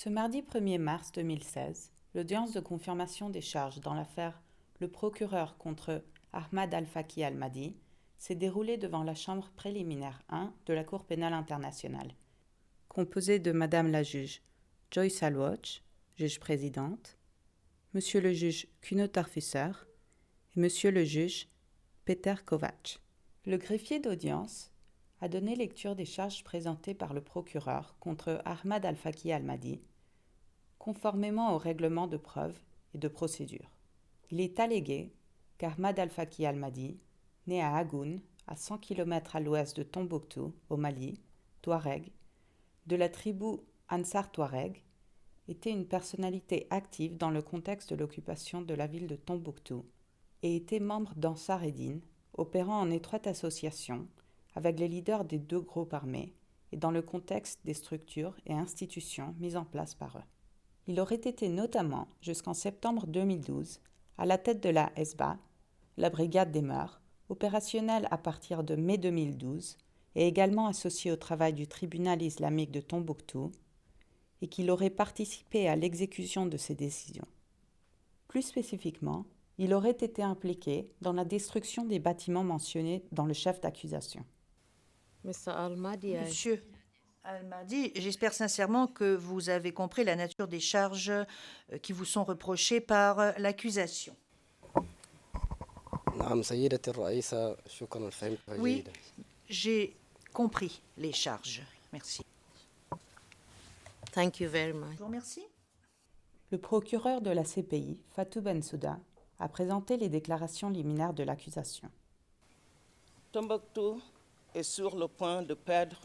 Ce mardi 1er mars 2016, l'audience de confirmation des charges dans l'affaire Le procureur contre Ahmad Al-Faqi Al-Mahdi s'est déroulée devant la chambre préliminaire 1 de la Cour pénale internationale, composée de Madame la juge Joyce Alwatch, juge présidente, Monsieur le juge Kuno Tarfusser et Monsieur le juge Peter Kovacs. Le greffier d'audience a donné lecture des charges présentées par le procureur contre Ahmad Al-Faqi Al-Mahdi, conformément au règlement de preuve et de procédure. Il est allégué qu'Ahmad Al-Faqi Al-Mahdi, né à Agoun, à 100 km à l'ouest de Tombouctou, au Mali, Touareg, de la tribu Ansar Touareg, était une personnalité active dans le contexte de l'occupation de la ville de Tombouctou et était membre d'Ansar Eddine, opérant en étroite association avec les leaders des deux groupes armés et dans le contexte des structures et institutions mises en place par eux. Il aurait été notamment, jusqu'en septembre 2012, à la tête de la Hezba, la Brigade des Mœurs, opérationnelle à partir de mai 2012 et également associé au travail du tribunal islamique de Tombouctou, et qu'il aurait participé à l'exécution de ces décisions. Plus spécifiquement, il aurait été impliqué dans la destruction des bâtiments mentionnés dans le chef d'accusation. Monsieur Al-Mahdi, j'espère sincèrement que vous avez compris la nature des charges qui vous sont reprochées par l'accusation. Oui, j'ai compris les charges. Merci. Thank you very much. Je vous remercie. Le procureur de la CPI, Fatou Bensouda, a présenté les déclarations liminaires de l'accusation. Tombouctou est sur le point de perdre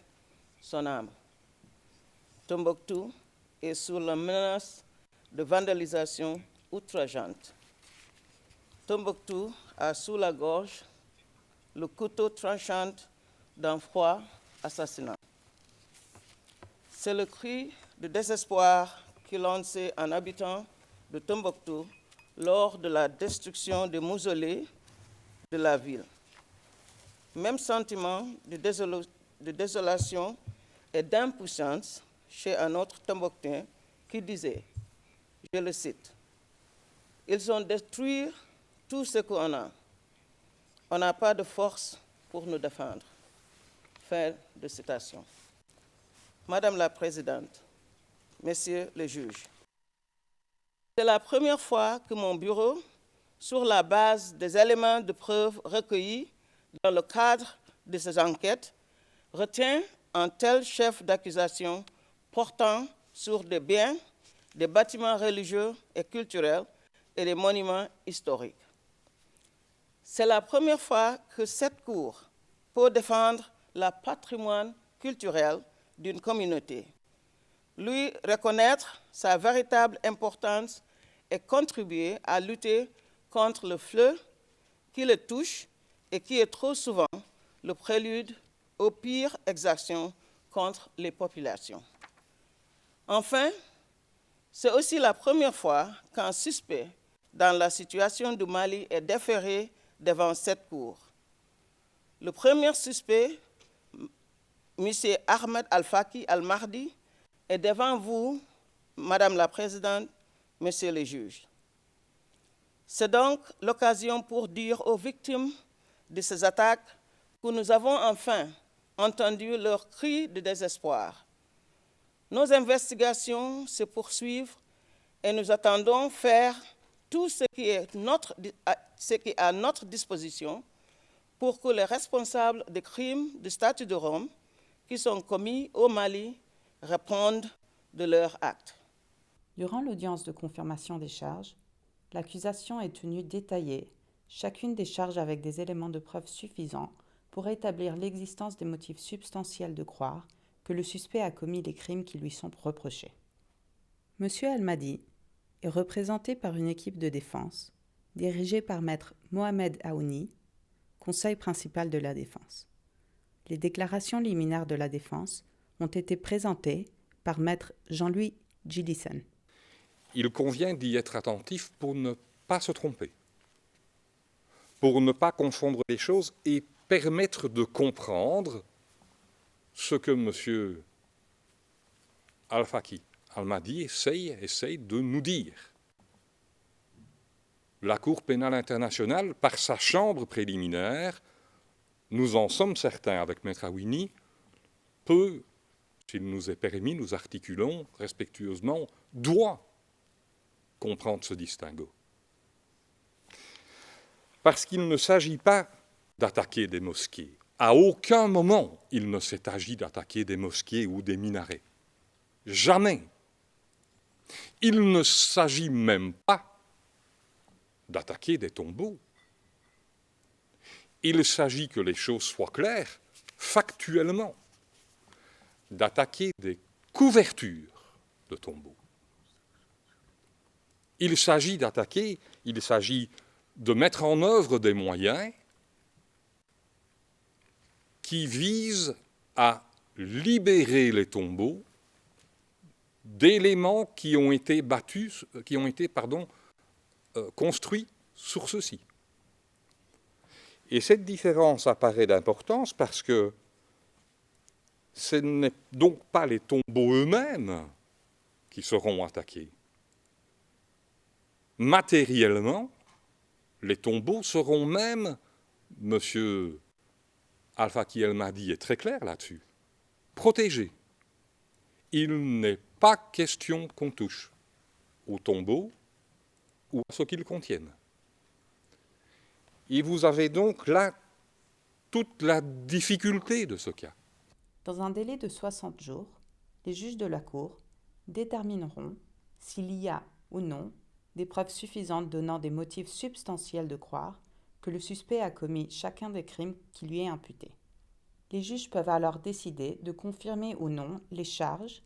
son âme. Tombouctou est sous la menace de vandalisation outrageante. Tombouctou a sous la gorge le couteau tranchant d'un froid assassinat. C'est le cri de désespoir qui lancé un habitant de Tombouctou lors de la destruction des mausolées de la ville. Même sentiment de désolation et d'impuissance chez un autre Tombouctain qui disait, je le cite, « Ils ont détruit tout ce qu'on a. On n'a pas de force pour nous défendre. » Fin de citation. Madame la Présidente, Messieurs les juges, c'est la première fois que mon bureau, sur la base des éléments de preuve recueillis dans le cadre de ces enquêtes, retient un tel chef d'accusation portant sur des biens, des bâtiments religieux et culturels et des monuments historiques. C'est la première fois que cette Cour peut défendre le patrimoine culturel d'une communauté, lui reconnaître sa véritable importance et contribuer à lutter contre le fléau qui le touche et qui est trop souvent le prélude aux pires exactions contre les populations. Enfin, c'est aussi la première fois qu'un suspect dans la situation du Mali est déféré devant cette Cour. Le premier suspect, M. Ahmad Al-Faqi Al-Mahdi, est devant vous, Madame la Présidente, Messieurs les juges. C'est donc l'occasion pour dire aux victimes de ces attaques que nous avons enfin entendu leurs cris de désespoir. Nos investigations se poursuivent et nous attendons faire tout ce qui est à notre disposition pour que les responsables des crimes du statut de Rome qui sont commis au Mali répondent de leurs actes. Durant l'audience de confirmation des charges, l'accusation est tenue détailler chacune des charges avec des éléments de preuve suffisants pour établir l'existence des motifs substantiels de croire que le suspect a commis les crimes qui lui sont reprochés. M. Al-Mahdi est représenté par une équipe de défense dirigée par maître Mohamed Aouni, conseil principal de la défense. Les déclarations liminaires de la défense ont été présentées par maître Jean-Louis Gillissen. Il convient d'y être attentif pour ne pas se tromper, pour ne pas confondre les choses et permettre de comprendre ce que M. Al-Faqi Al-Mahdi essaye de nous dire. La Cour pénale internationale, par sa chambre préliminaire, nous en sommes certains avec Maître Awini, peut, s'il nous est permis, nous articulons respectueusement, doit comprendre ce distinguo. Parce qu'il ne s'agit pas d'attaquer des mosquées. À aucun moment, il ne s'est agi d'attaquer des mosquées ou des minarets. Jamais. Il ne s'agit même pas d'attaquer des tombeaux. Il s'agit, que les choses soient claires, factuellement, d'attaquer des couvertures de tombeaux. Il s'agit de mettre en œuvre des moyens qui visent à libérer les tombeaux d'éléments qui ont été construits sur ceux-ci. Et cette différence apparaît d'importance parce que ce n'est donc pas les tombeaux eux-mêmes qui seront attaqués. Matériellement, les tombeaux seront même, M. Al-Faki El-Mahdi est très clair là-dessus, protégés. Il n'est pas question qu'on touche aux tombeaux ou à ce qu'ils contiennent. Et vous avez donc là toute la difficulté de ce cas. Dans un délai de 60 jours, les juges de la Cour détermineront s'il y a ou non des preuves suffisantes donnant des motifs substantiels de croire que le suspect a commis chacun des crimes qui lui est imputé. Les juges peuvent alors décider de confirmer ou non les charges,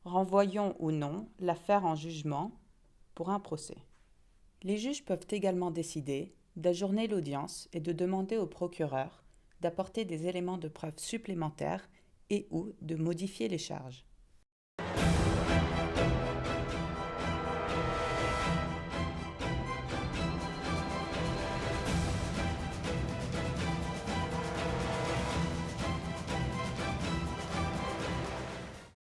renvoyant ou non l'affaire en jugement pour un procès. Les juges peuvent également décider d'ajourner l'audience et de demander au procureur d'apporter des éléments de preuve supplémentaires et ou de modifier les charges.